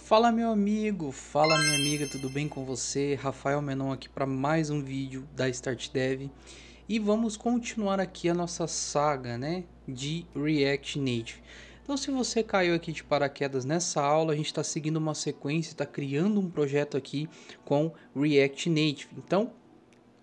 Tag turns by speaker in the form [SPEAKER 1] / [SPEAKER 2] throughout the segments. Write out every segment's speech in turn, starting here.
[SPEAKER 1] Fala meu amigo, fala minha amiga, tudo bem com você? Rafael Menon aqui para mais um vídeo da Start Dev e vamos continuar aqui a nossa saga, né, de React Native. Então, se você caiu aqui de paraquedas nessa aula, a gente está seguindo uma sequência, está criando um projeto aqui com React Native. Então,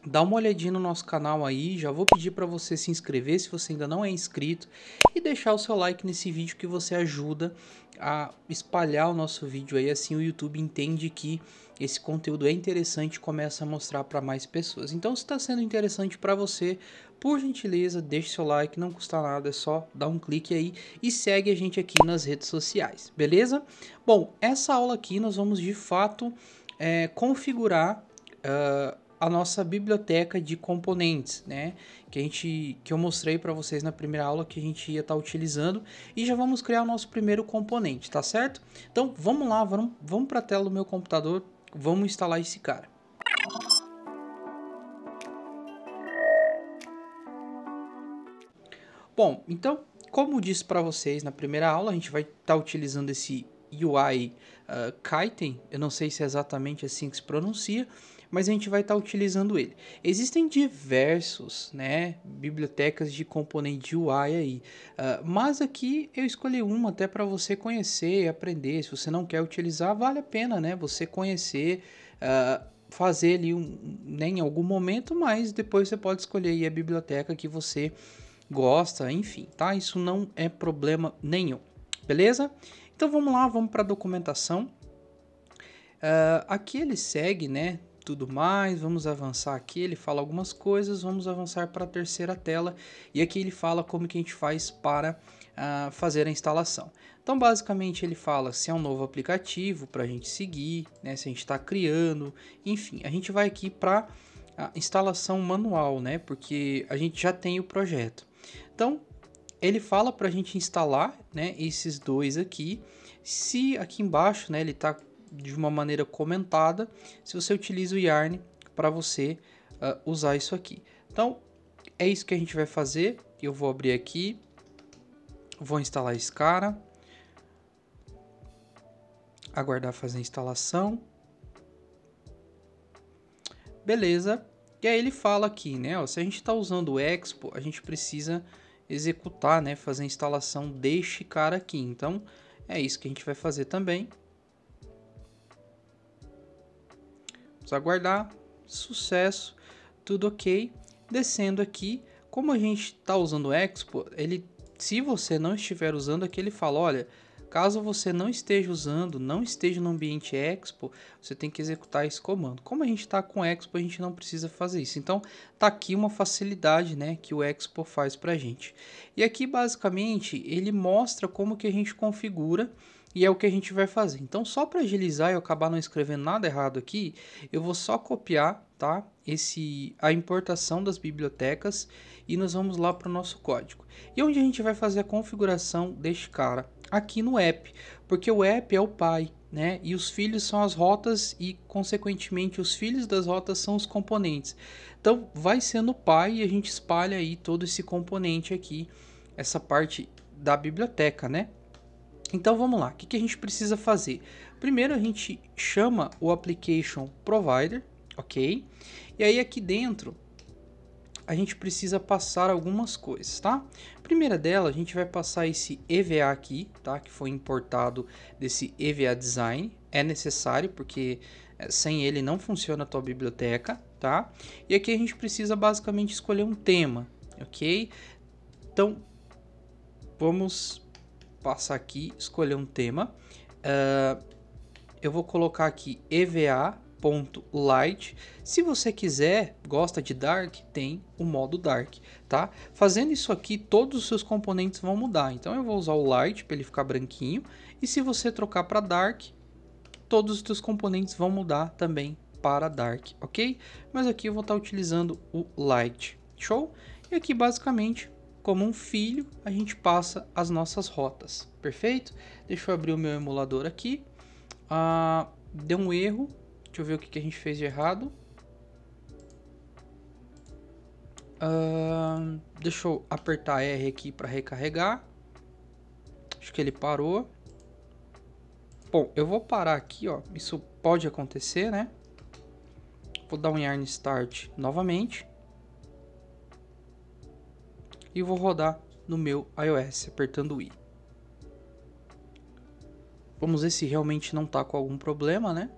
[SPEAKER 1] dá uma olhadinha no nosso canal aí, já vou pedir para você se inscrever se você ainda não é inscrito e deixar o seu like nesse vídeo que você ajuda a espalhar o nosso vídeo aí, assim o YouTube entende que esse conteúdo é interessante e começa a mostrar para mais pessoas. Então, se está sendo interessante para você, por gentileza, deixe seu like, não custa nada, é só dar um clique aí e segue a gente aqui nas redes sociais, beleza? Bom, essa aula aqui nós vamos de fato configurar a nossa biblioteca de componentes, né? Que eu mostrei para vocês na primeira aula que a gente ia estar utilizando e já vamos criar o nosso primeiro componente, tá certo? Então vamos lá, vamos para a tela do meu computador, vamos instalar esse cara. Bom, então como disse para vocês na primeira aula, a gente vai estar utilizando esse UI Kiten, eu não sei se é exatamente assim que se pronuncia, mas a gente vai estar utilizando ele. Existem diversos, né, bibliotecas de componente de UI aí, mas aqui eu escolhi uma até para você conhecer e aprender. Se você não quer utilizar, vale a pena, né, você conhecer, fazer ali né, em algum momento, mas depois você pode escolher aí a biblioteca que você gosta, enfim, tá? Isso não é problema nenhum, beleza? Então vamos lá, vamos para a documentação. Aqui ele segue, né? Tudo mais, vamos avançar aqui, ele fala algumas coisas, vamos avançar para a terceira tela e aqui ele fala como que a gente faz para fazer a instalação. Então basicamente ele fala se é um novo aplicativo para a gente seguir, né, se a gente está criando, enfim, a gente vai aqui para a instalação manual, né, porque a gente já tem o projeto. Então ele fala para a gente instalar, né, esses dois aqui, se aqui embaixo, né, ele está de uma maneira comentada, se você utiliza o Yarn para você usar isso aqui. Então, é isso que a gente vai fazer. Eu vou abrir aqui, vou instalar esse cara, aguardar fazer a instalação. Beleza. E aí ele fala aqui, né, ó, se a gente está usando o Expo, a gente precisa executar, né, fazer a instalação deste cara aqui. Então, é isso que a gente vai fazer também. Vamos aguardar, sucesso, tudo ok. Descendo aqui, como a gente está usando o Expo, se você não estiver usando aqui, ele fala, olha, caso você não esteja usando, não esteja no ambiente Expo, você tem que executar esse comando. Como a gente está com Expo, a gente não precisa fazer isso. Então, tá aqui uma facilidade, né, que o Expo faz para a gente. E aqui, basicamente, ele mostra como que a gente configura e é o que a gente vai fazer. Então, só para agilizar e eu acabar não escrevendo nada errado aqui, eu vou só copiar, tá? A importação das bibliotecas e nós vamos lá para o nosso código. E onde a gente vai fazer a configuração deste cara? Aqui no app, porque o app é o pai, né? E os filhos são as rotas e, consequentemente, os filhos das rotas são os componentes. Então, vai ser no pai e a gente espalha aí todo esse componente aqui, essa parte da biblioteca, né? Então vamos lá, o que a gente precisa fazer? Primeiro a gente chama o Application Provider, ok? E aí aqui dentro a gente precisa passar algumas coisas, tá? Primeira dela, a gente vai passar esse EVA aqui, tá? Que foi importado desse EVA Design, é necessário porque sem ele não funciona a tua biblioteca, tá? E aqui a gente precisa basicamente escolher um tema, ok? Então vamos passar aqui, escolher um tema. Eu vou colocar aqui eva.light. Se você quiser, gosta de Dark, tem o modo Dark, tá? Fazendo isso aqui, todos os seus componentes vão mudar. Então eu vou usar o Light para ele ficar branquinho. E se você trocar para Dark, todos os seus componentes vão mudar também para Dark, ok? Mas aqui eu vou estar utilizando o Light, show? E aqui basicamente, como um filho, a gente passa as nossas rotas, perfeito? Deixa eu abrir o meu emulador aqui. Deu um erro, deixa eu ver o que a gente fez de errado. Deixa eu apertar R aqui para recarregar. Acho que ele parou. Bom, eu vou parar aqui, ó. Isso pode acontecer, né? Vou dar um yarn start novamente. E vou rodar no meu iOS, apertando o I. Vamos ver se realmente não tá com algum problema, né?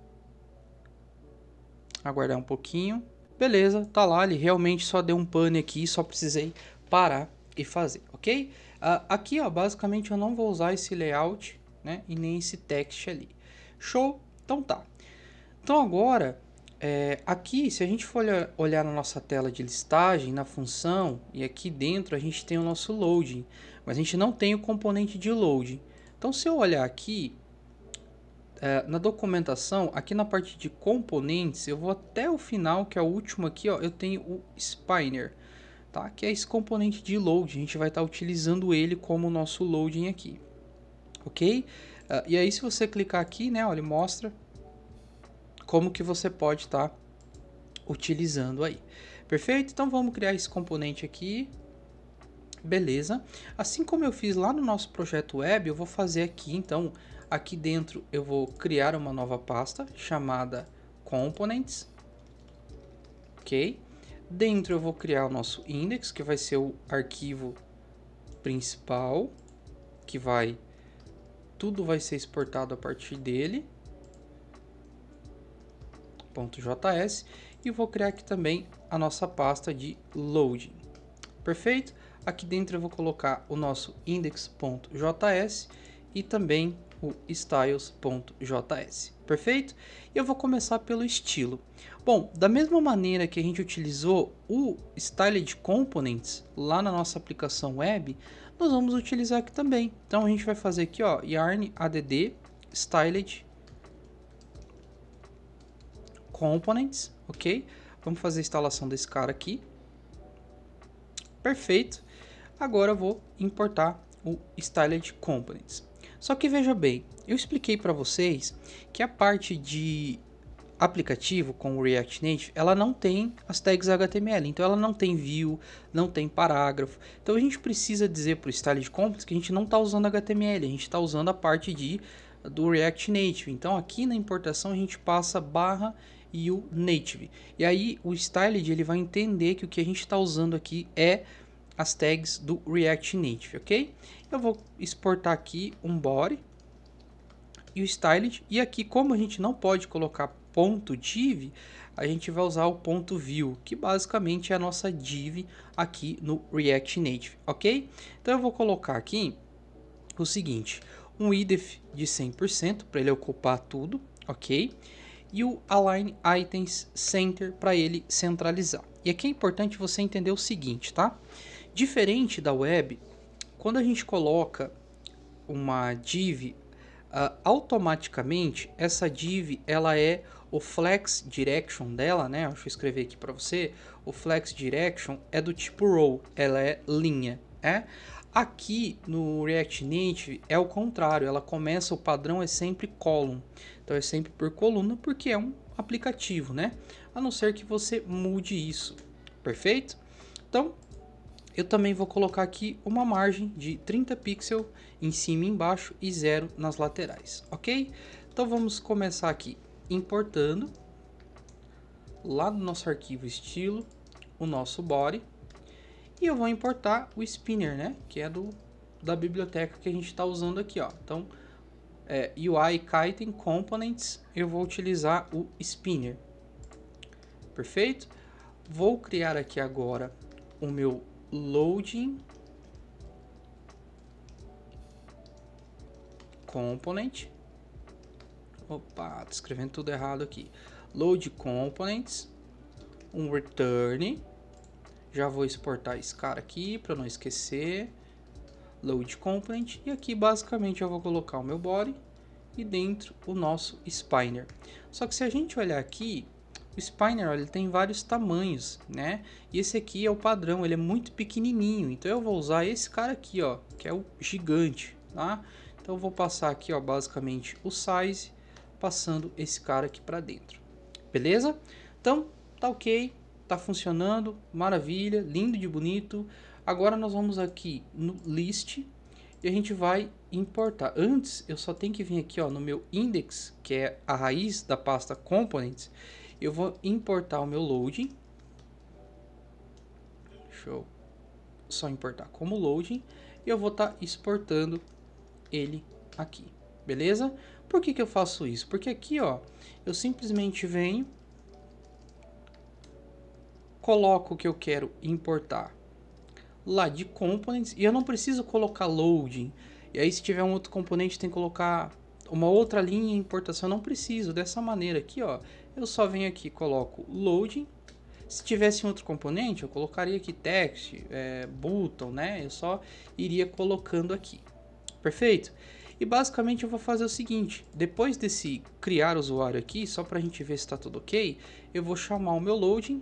[SPEAKER 1] Aguardar um pouquinho. Beleza, tá lá, ele realmente só deu um pane aqui, só precisei parar e fazer, ok? Aqui, ó, basicamente eu não vou usar esse layout, né? E nem esse text ali. Show? Então tá. Então agora, aqui, se a gente for olhar na nossa tela de listagem, na função, e aqui dentro a gente tem o nosso loading, mas a gente não tem o componente de loading. Então se eu olhar aqui, na documentação, aqui na parte de componentes, eu vou até o final, que é o último aqui, ó, eu tenho o spinner, tá? Que é esse componente de load, a gente vai estar utilizando ele como nosso loading aqui, ok? E aí se você clicar aqui, né, ó, ele mostra como que você pode estar utilizando aí. Perfeito? Então vamos criar esse componente aqui. Beleza. Assim como eu fiz lá no nosso projeto web, eu vou fazer aqui, então, aqui dentro eu vou criar uma nova pasta chamada components. Ok? Dentro eu vou criar o nosso index, que vai ser o arquivo principal, que tudo vai ser exportado a partir dele. .js, e vou criar aqui também a nossa pasta de loading. Perfeito? Aqui dentro eu vou colocar o nosso index.js e também o styles.js. Perfeito? E eu vou começar pelo estilo. Bom, da mesma maneira que a gente utilizou o Styled Components lá na nossa aplicação web, nós vamos utilizar aqui também. Então a gente vai fazer aqui, ó, yarn add styled components, ok? Vamos fazer a instalação desse cara aqui. Perfeito. Agora eu vou importar o Styled Components. Só que veja bem, eu expliquei para vocês que a parte de aplicativo com o React Native, ela não tem as tags HTML, então ela não tem view, não tem parágrafo. Então a gente precisa dizer para o Styled Components que a gente não está usando HTML, a gente está usando a parte do React Native. Então aqui na importação a gente passa barra e o native. E aí o styled ele vai entender que o que a gente está usando aqui é as tags do React Native, ok? Eu vou exportar aqui um body e o styled. E aqui, como a gente não pode colocar ponto div, a gente vai usar o ponto view, que basicamente é a nossa div aqui no React Native, ok? Então eu vou colocar aqui o seguinte, um idef de 100% para ele ocupar tudo, ok? E o Align Items Center para ele centralizar. E aqui é importante você entender o seguinte, tá? Diferente da web, quando a gente coloca uma div, automaticamente essa div ela é o flex direction dela, né? Deixa eu escrever aqui para você. O flex direction é do tipo row, ela é linha, é? Aqui no React Native é o contrário, ela começa, o padrão é sempre column. Então é sempre por coluna porque é um aplicativo, né? A não ser que você mude isso. Perfeito? Então, eu também vou colocar aqui uma margem de 30 pixels em cima e embaixo e 0 nas laterais, ok? Então vamos começar aqui importando lá no nosso arquivo estilo o nosso body. E eu vou importar o spinner, né? Que é da biblioteca que a gente está usando aqui, ó. Então, UI Kiten Components, eu vou utilizar o spinner. Perfeito? Vou criar aqui agora o meu loading component. Opa, tô escrevendo tudo errado aqui. Load components, um return. Já vou exportar esse cara aqui para não esquecer. Load component. E aqui basicamente eu vou colocar o meu body e dentro o nosso spinner. Só que se a gente olhar aqui, o spinner ele tem vários tamanhos, né? E esse aqui é o padrão, ele é muito pequenininho. Então eu vou usar esse cara aqui, ó, que é o gigante, tá? Então eu vou passar aqui, ó, basicamente o size, passando esse cara aqui para dentro. Beleza? Então tá ok. Tá funcionando, maravilha, lindo de bonito. Agora nós vamos aqui no list e a gente vai importar. Antes, eu só tenho que vir aqui, ó, no meu index, que é a raiz da pasta components. Eu vou importar o meu loading. Deixa eu só importar como loading. E eu vou estar exportando ele aqui, beleza? Por que eu faço isso? Porque aqui, ó, eu simplesmente venho, coloco o que eu quero importar lá de components, e eu não preciso colocar loading. E aí, se tiver um outro componente, tem que colocar uma outra linha de importação. Eu não preciso. Dessa maneira aqui, ó, eu só venho aqui, coloco loading. Se tivesse um outro componente, eu colocaria aqui text, button, né? Eu só iria colocando aqui. Perfeito? E basicamente eu vou fazer o seguinte: depois desse criar usuário aqui, só para a gente ver se está tudo ok, eu vou chamar o meu loading.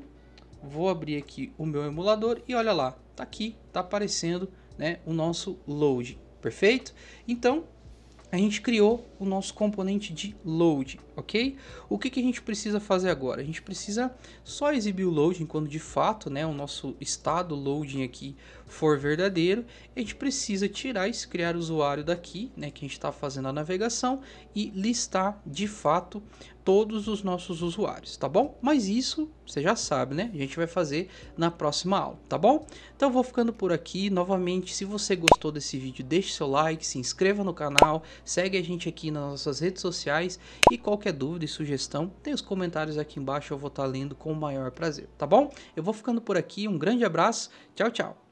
[SPEAKER 1] Vou abrir aqui o meu emulador e olha lá, tá aqui, tá aparecendo, né, o nosso load, perfeito? Então, a gente criou o nosso componente de load, ok? O que a gente precisa fazer agora? A gente precisa só exibir o loading quando de fato, né, o nosso estado loading aqui for verdadeiro. A gente precisa tirar esse criar usuário daqui, né, que a gente está fazendo a navegação, e listar de fato todos os nossos usuários, tá bom? Mas isso você já sabe, né? A gente vai fazer na próxima aula, tá bom? Então eu vou ficando por aqui. Novamente, se você gostou desse vídeo, deixe seu like, se inscreva no canal, segue a gente aqui nas nossas redes sociais e qualquer dúvida e sugestão, tem os comentários aqui embaixo, eu vou estar lendo com o maior prazer, tá bom? Eu vou ficando por aqui, um grande abraço, tchau, tchau!